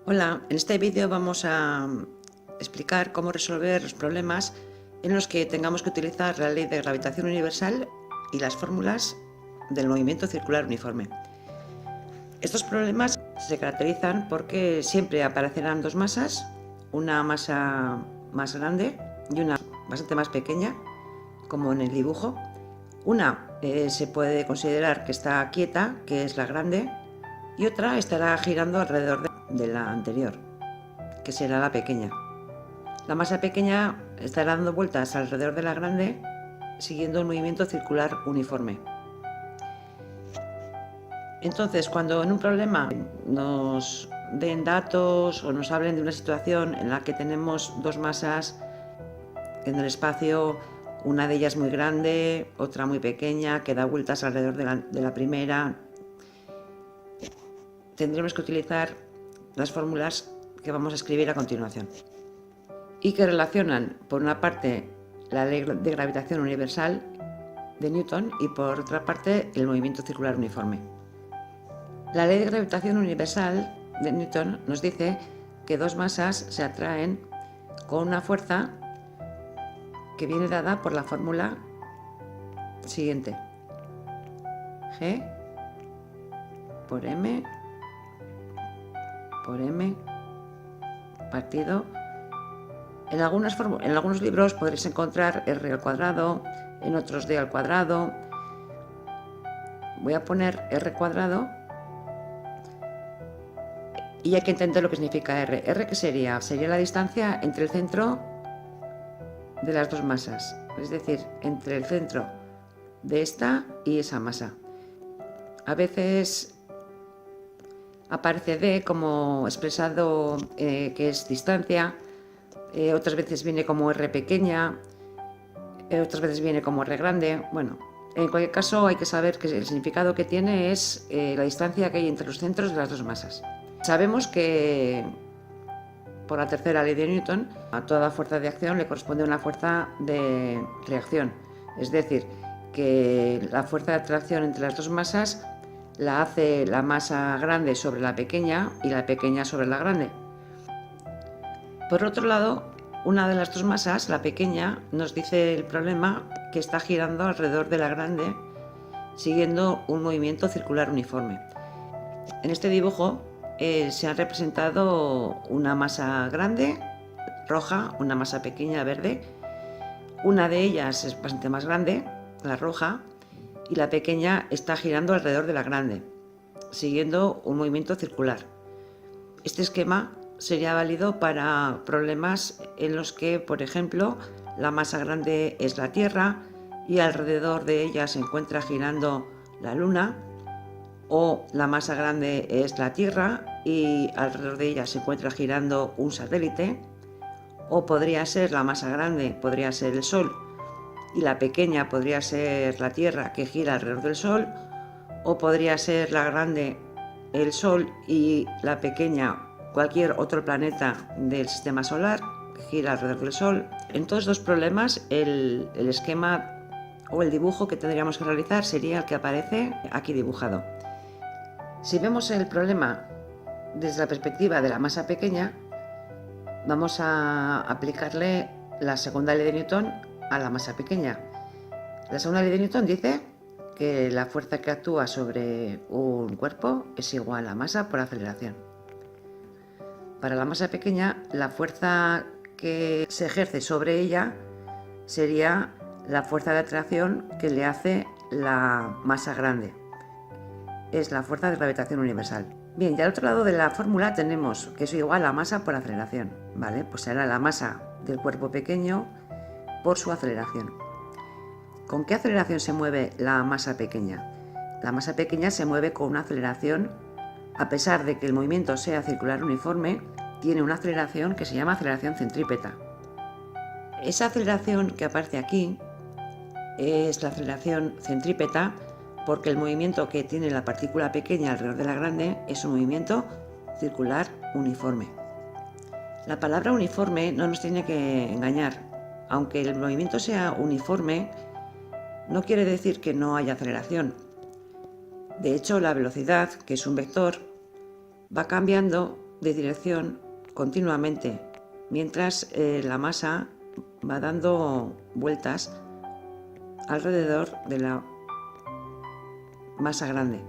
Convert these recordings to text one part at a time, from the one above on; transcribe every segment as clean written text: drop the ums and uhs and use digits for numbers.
Hola, en este vídeo vamos a explicar cómo resolver los problemas en los que tengamos que utilizar la ley de gravitación universal y las fórmulas del movimiento circular uniforme. Estos problemas se caracterizan porque siempre aparecerán dos masas, una masa más grande y una bastante más pequeña, como en el dibujo. Una se puede considerar que está quieta, que es la grande, y otra estará girando alrededor de la anterior, que será la pequeña. La masa pequeña estará dando vueltas alrededor de la grande, siguiendo un movimiento circular uniforme. Entonces, cuando en un problema nos den datos o nos hablen de una situación en la que tenemos dos masas en el espacio, una de ellas muy grande, otra muy pequeña, que da vueltas alrededor de la primera, tendremos que utilizar las fórmulas que vamos a escribir a continuación y que relacionan, por una parte, la ley de gravitación universal de Newton y por otra parte el movimiento circular uniforme. La ley de gravitación universal de Newton nos dice que dos masas se atraen con una fuerza que viene dada por la fórmula siguiente: G por M partido. En algunos libros podréis encontrar R al cuadrado, en otros D al cuadrado. Voy a poner R cuadrado y hay que entender lo que significa R. ¿R qué sería? Sería la distancia entre el centro de las dos masas, es decir, entre el centro de esta y esa masa. A veces aparece D como expresado que es distancia, otras veces viene como R pequeña, otras veces viene como R grande. Bueno, en cualquier caso hay que saber que el significado que tiene es la distancia que hay entre los centros de las dos masas. Sabemos que por la tercera ley de Newton a toda fuerza de acción le corresponde una fuerza de reacción, es decir, que la fuerza de atracción entre las dos masas la hace la masa grande sobre la pequeña y la pequeña sobre la grande. Por otro lado, una de las dos masas, la pequeña, nos dice el problema que está girando alrededor de la grande siguiendo un movimiento circular uniforme. En este dibujo se ha representado una masa grande, roja, una masa pequeña, verde. Una de ellas es bastante más grande, la roja, y la pequeña está girando alrededor de la grande, siguiendo un movimiento circular. Este esquema sería válido para problemas en los que, por ejemplo, la masa grande es la Tierra y alrededor de ella se encuentra girando la Luna, o la masa grande es la Tierra y alrededor de ella se encuentra girando un satélite, o podría ser la masa grande, podría ser el Sol, y la pequeña podría ser la Tierra que gira alrededor del Sol, o podría ser la grande el Sol y la pequeña cualquier otro planeta del sistema solar que gira alrededor del Sol. En todos estos problemas el esquema o el dibujo que tendríamos que realizar sería el que aparece aquí dibujado. Si vemos el problema desde la perspectiva de la masa pequeña, vamos a aplicarle la segunda ley de Newton a la masa pequeña. La segunda ley de Newton dice que la fuerza que actúa sobre un cuerpo es igual a masa por aceleración. Para la masa pequeña, la fuerza que se ejerce sobre ella sería la fuerza de atracción que le hace la masa grande. Es la fuerza de gravitación universal. Bien, y al otro lado de la fórmula tenemos que es igual a masa por aceleración, ¿vale? Pues será la masa del cuerpo pequeño por su aceleración. ¿Con qué aceleración se mueve la masa pequeña? La masa pequeña se mueve con una aceleración, a pesar de que el movimiento sea circular uniforme, tiene una aceleración que se llama aceleración centrípeta. Esa aceleración que aparece aquí es la aceleración centrípeta porque el movimiento que tiene la partícula pequeña alrededor de la grande es un movimiento circular uniforme. La palabra uniforme no nos tiene que engañar. Aunque el movimiento sea uniforme, no quiere decir que no haya aceleración. De hecho, la velocidad, que es un vector, va cambiando de dirección continuamente mientras la masa va dando vueltas alrededor de la masa grande.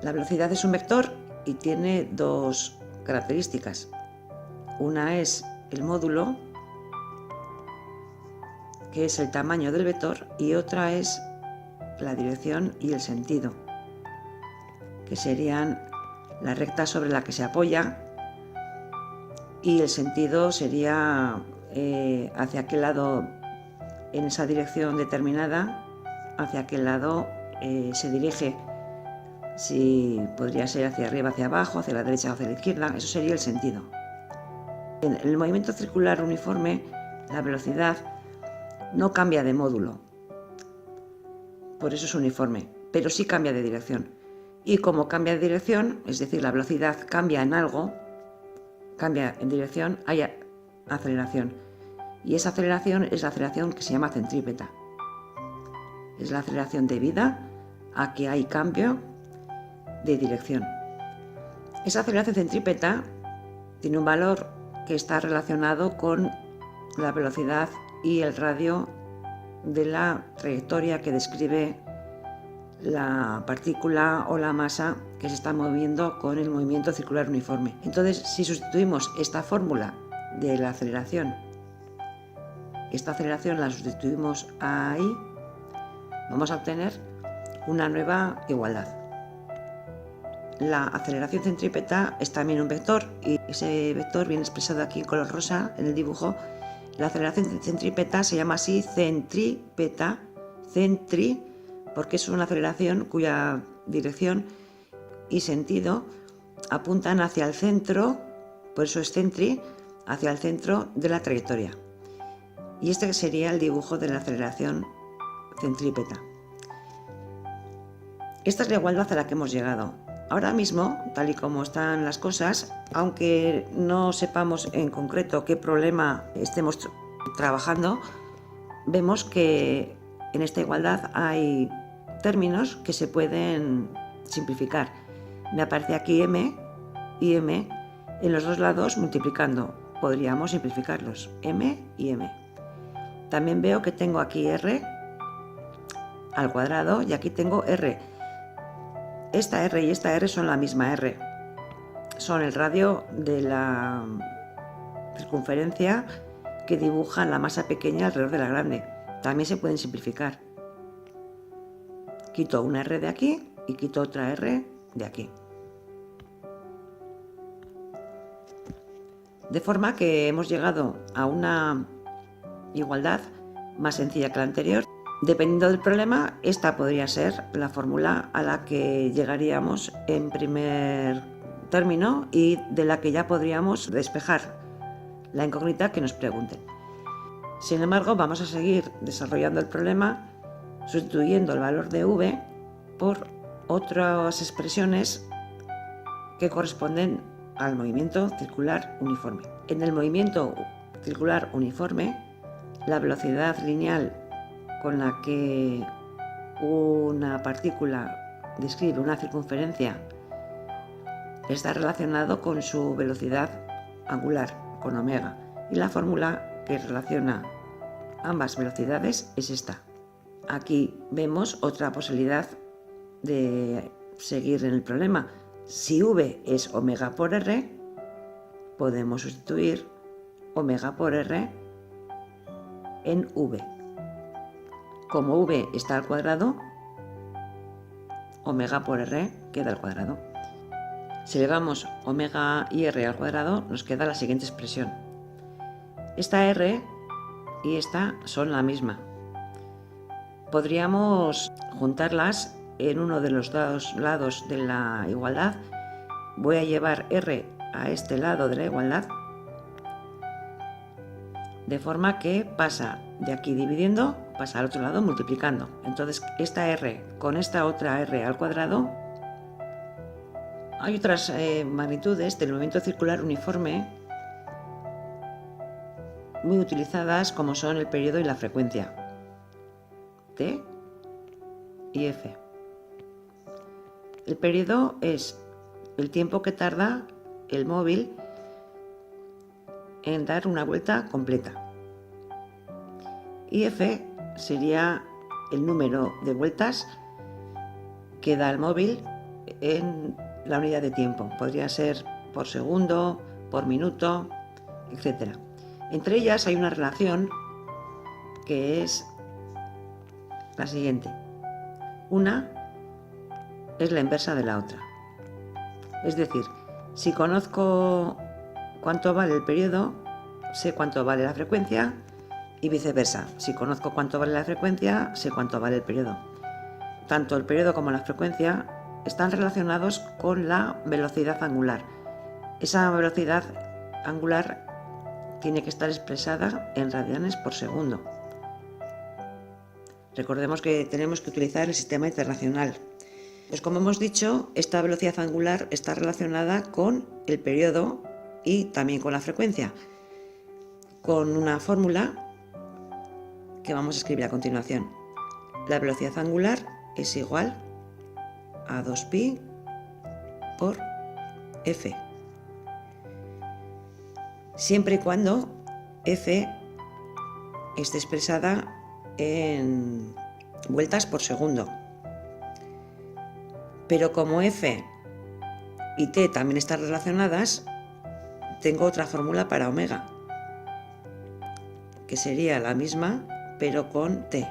La velocidad es un vector y tiene dos características. Una es el módulo, que es el tamaño del vector, y otra es la dirección y el sentido, que serían la recta sobre la que se apoya, y el sentido sería hacia qué lado, en esa dirección determinada, hacia qué lado se dirige. Si podría ser hacia arriba, hacia abajo, hacia la derecha o hacia la izquierda, eso sería el sentido. En el movimiento circular uniforme, la velocidad no cambia de módulo, por eso es uniforme, pero sí cambia de dirección. Y como cambia de dirección, es decir, la velocidad cambia en algo, cambia en dirección, hay aceleración. Y esa aceleración es la aceleración que se llama centrípeta. Es la aceleración debida a que hay cambio de dirección. Esa aceleración centrípeta tiene un valor que está relacionado con la velocidad y el radio de la trayectoria que describe la partícula o la masa que se está moviendo con el movimiento circular uniforme. Entonces, si sustituimos esta fórmula de la aceleración, esta aceleración la sustituimos ahí, vamos a obtener una nueva igualdad. La aceleración centrípeta es también un vector y ese vector viene expresado aquí en color rosa en el dibujo. La aceleración centrípeta se llama así centrípeta, porque es una aceleración cuya dirección y sentido apuntan hacia el centro, por eso es centri, hacia el centro de la trayectoria. Y este sería el dibujo de la aceleración centrípeta. Esta es la igualdad a la que hemos llegado. Ahora mismo, tal y como están las cosas, aunque no sepamos en concreto qué problema estemos trabajando, vemos que en esta igualdad hay términos que se pueden simplificar. Me aparece aquí m y m en los dos lados multiplicando. Podríamos simplificarlos, m y m. También veo que tengo aquí r al cuadrado y aquí tengo r. Esta r y esta r son la misma r. Son el radio de la circunferencia que dibuja la masa pequeña alrededor de la grande. También se pueden simplificar. Quito una r de aquí y quito otra r de aquí. De forma que hemos llegado a una igualdad más sencilla que la anterior. Dependiendo del problema, esta podría ser la fórmula a la que llegaríamos en primer término y de la que ya podríamos despejar la incógnita que nos pregunten. Sin embargo, vamos a seguir desarrollando el problema sustituyendo el valor de v por otras expresiones que corresponden al movimiento circular uniforme. En el movimiento circular uniforme, la velocidad lineal con la que una partícula describe una circunferencia está relacionado con su velocidad angular, con omega, y la fórmula que relaciona ambas velocidades es esta. Aquí vemos otra posibilidad de seguir en el problema. Si v es omega por r, podemos sustituir omega por r en v. Como v está al cuadrado, omega por r queda al cuadrado. Si elevamos omega y r al cuadrado, nos queda la siguiente expresión. Esta r y esta son la misma. Podríamos juntarlas en uno de los dos lados de la igualdad. Voy a llevar r a este lado de la igualdad, de forma que pasa de aquí dividiendo, pasa al otro lado multiplicando. Entonces esta r con esta otra r al cuadrado. Hay otras magnitudes del movimiento circular uniforme muy utilizadas, como son el periodo y la frecuencia, T y F. El periodo es el tiempo que tarda el móvil en dar una vuelta completa. Y F sería el número de vueltas que da el móvil en la unidad de tiempo. Podría ser por segundo, por minuto, etc. Entre ellas hay una relación que es la siguiente. Una es la inversa de la otra. Es decir, si conozco cuánto vale el periodo, sé cuánto vale la frecuencia y viceversa. Si conozco cuánto vale la frecuencia, sé cuánto vale el periodo. Tanto el periodo como la frecuencia están relacionados con la velocidad angular. Esa velocidad angular tiene que estar expresada en radianes por segundo. Recordemos que tenemos que utilizar el sistema internacional. Pues como hemos dicho, esta velocidad angular está relacionada con el periodo y también con la frecuencia, con una fórmula que vamos a escribir a continuación. La velocidad angular es igual a 2pi por f, siempre y cuando f esté expresada en vueltas por segundo. Pero como f y t también están relacionadas, tengo otra fórmula para omega, que sería la misma pero con t.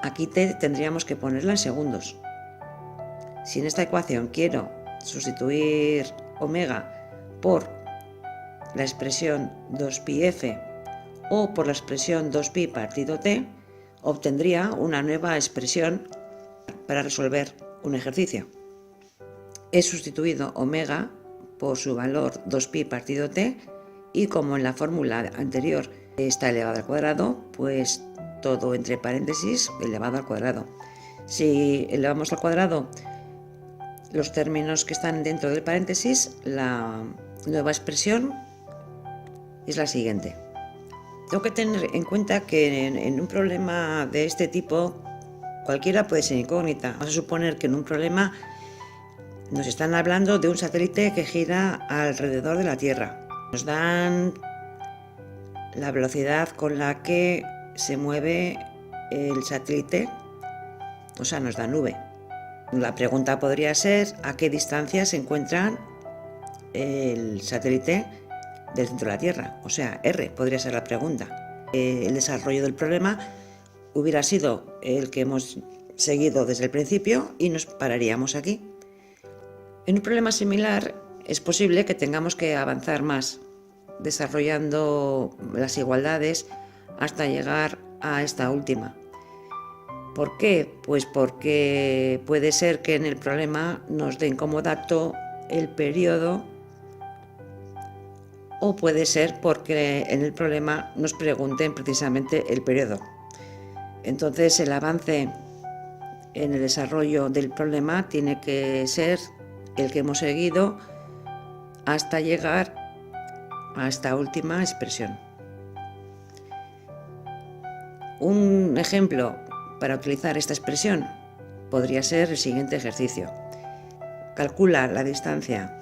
Aquí t tendríamos que ponerla en segundos. Si en esta ecuación quiero sustituir omega por la expresión 2πf o por la expresión 2pi partido t, obtendría una nueva expresión para resolver un ejercicio. He sustituido omega por su valor 2pi partido t y como en la fórmula anterior está elevado al cuadrado, pues todo entre paréntesis elevado al cuadrado. Si elevamos al cuadrado los términos que están dentro del paréntesis, la nueva expresión es la siguiente. Tengo que tener en cuenta que en un problema de este tipo cualquiera puede ser incógnita. Vamos a suponer que en un problema nos están hablando de un satélite que gira alrededor de la Tierra. Nos dan la velocidad con la que se mueve el satélite, o sea, nos dan v. La pregunta podría ser a qué distancia se encuentra el satélite del centro de la Tierra, o sea, r podría ser la pregunta. El desarrollo del problema hubiera sido el que hemos seguido desde el principio y nos pararíamos aquí. En un problema similar es posible que tengamos que avanzar más, desarrollando las igualdades hasta llegar a esta última. ¿Por qué? Pues porque puede ser que en el problema nos den como dato el periodo, o puede ser porque en el problema nos pregunten precisamente el periodo. Entonces el avance en el desarrollo del problema tiene que ser el que hemos seguido hasta llegar a esta última expresión. Un ejemplo para utilizar esta expresión podría ser el siguiente ejercicio. Calcula la distancia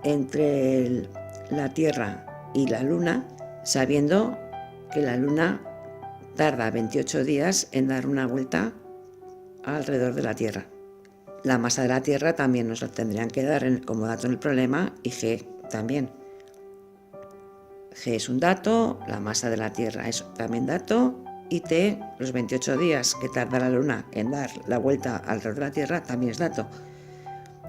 entre la Tierra y la Luna, sabiendo que la Luna tarda 28 días en dar una vuelta alrededor de la Tierra. La masa de la Tierra también nos la tendrían que dar como dato en el problema y G también. G es un dato, la masa de la Tierra es también dato y T, los 28 días que tarda la Luna en dar la vuelta alrededor de la Tierra, también es dato.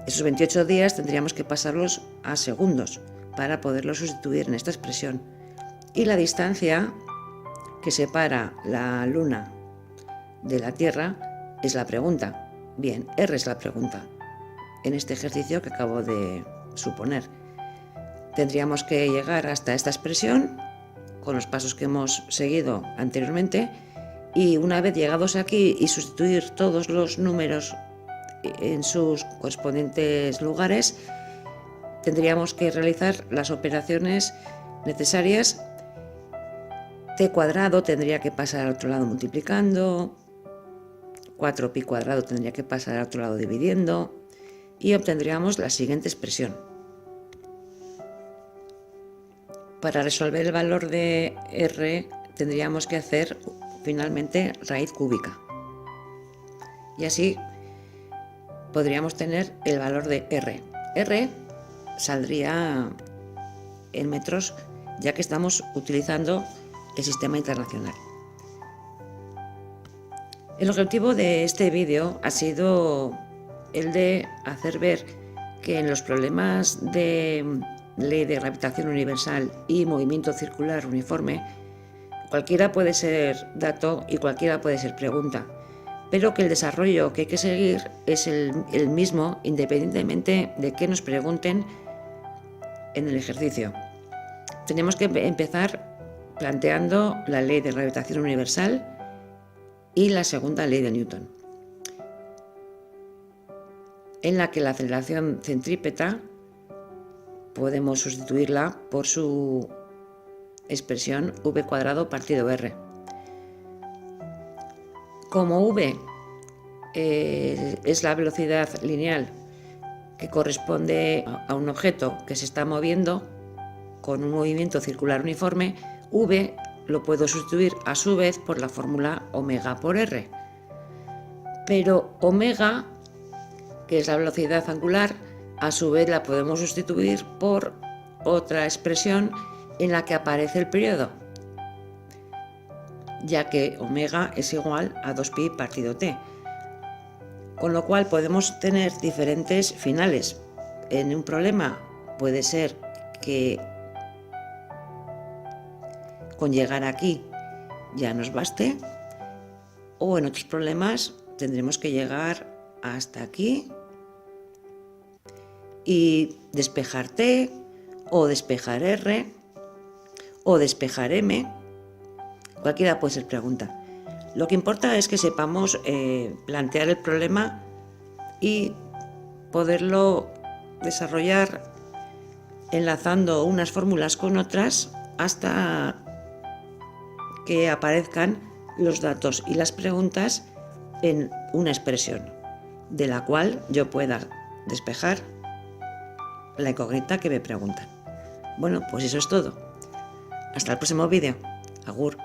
Esos 28 días tendríamos que pasarlos a segundos para poderlos sustituir en esta expresión. Y la distancia que separa la Luna de la Tierra es la pregunta. Bien, R es la pregunta en este ejercicio que acabo de suponer. Tendríamos que llegar hasta esta expresión con los pasos que hemos seguido anteriormente y una vez llegados aquí y sustituir todos los números en sus correspondientes lugares, tendríamos que realizar las operaciones necesarias. T cuadrado tendría que pasar al otro lado multiplicando, 4pi cuadrado tendría que pasar al otro lado dividiendo y obtendríamos la siguiente expresión. Para resolver el valor de r tendríamos que hacer finalmente raíz cúbica. Y así podríamos tener el valor de r. R saldría en metros, ya que estamos utilizando el sistema internacional. El objetivo de este vídeo ha sido el de hacer ver que en los problemas de ley de gravitación universal y movimiento circular uniforme, cualquiera puede ser dato y cualquiera puede ser pregunta, pero que el desarrollo que hay que seguir es el mismo independientemente de qué nos pregunten en el ejercicio. Tenemos que empezar planteando la ley de gravitación universal y la segunda ley de Newton, en la que la aceleración centrípeta podemos sustituirla por su expresión v² partido r. Como v es la velocidad lineal que corresponde a un objeto que se está moviendo con un movimiento circular uniforme, v lo puedo sustituir a su vez por la fórmula omega por r. Pero omega, que es la velocidad angular, a su vez la podemos sustituir por otra expresión en la que aparece el periodo, ya que omega es igual a 2pi partido t. Con lo cual podemos tener diferentes finales. En un problema puede ser que con llegar aquí ya nos baste, o en otros problemas tendremos que llegar hasta aquí y despejar t, o despejar r, o despejar m. Cualquiera puede ser pregunta. Lo que importa es que sepamos plantear el problema y poderlo desarrollar enlazando unas fórmulas con otras hasta que aparezcan los datos y las preguntas en una expresión, de la cual yo pueda despejar la incógnita que me preguntan. Bueno, pues eso es todo. Hasta el próximo vídeo. Agur.